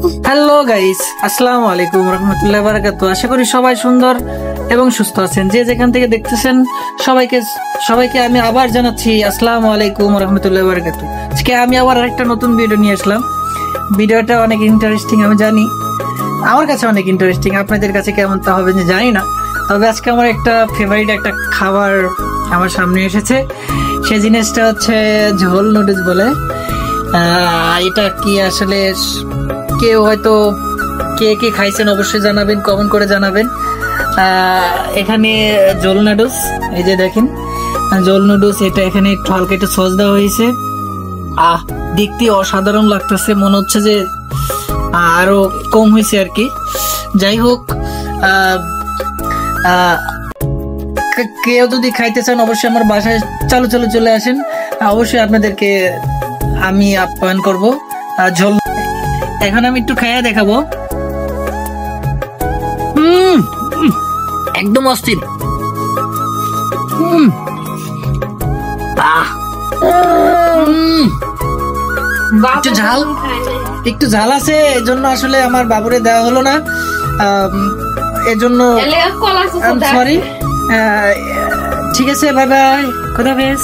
Hello guys, আসসালামু আলাইকুম রহমতুল্লাহি ওয়া বারাকাতুহু। আশা করি সবাই সুন্দর এবং সুস্থ আছেন। যে যেখান থেকে দেখতেছেন সবাইকে আমি আবার জানাচ্ছি আসসালামু আলাইকুম রহমতুল্লাহি ওয়া বারাকাতুহু। আজকে আমি আবার আরেকটা নতুন ভিডিও নিয়ে আসলাম। ভিডিওটা অনেক ইন্টারেস্টিং, আমি জানি আমার কাছে অনেক ইন্টারেস্টিং, আপনাদের কাছে কেমন তা হবে জানি না। তবে আজকে আমার একটা ফেভারিট একটা খাবার আমার সামনে এসেছে। সেই জিনিসটা হচ্ছে ঝোল নুডলস বলে। এটা কি আসলে কেউ হয়তো কে খাইছেন অবশ্যই জানাবেন, কমেন্ট করে জানাবেন। এখানে ঝোল নুডলস, এই যে দেখেন ঝোল নুডলস, এটা এখানে একটু হালকা একটু সস দেওয়া হয়েছে। দেখতে অসাধারণ লাগতেছে, মনে হচ্ছে যে আরো কম হয়েছে আর কি। যাই হোক, কেউ যদি খাইতে চান অবশ্যই আমার বাসায় চালু চলে আসেন, অবশ্যই আপনাদেরকে আমি আপ্যায়ন করবো। ঝোল এখন আমি একটু খাইয়া দেখাবো। একদম অস্থির। একটু ঝাল আছে, এজন্য আসলে আমার বাবুরে দেওয়া হলো না, এজন্য সরি। ঠিক আছে, বাই বাই, খোদা হাফেজ।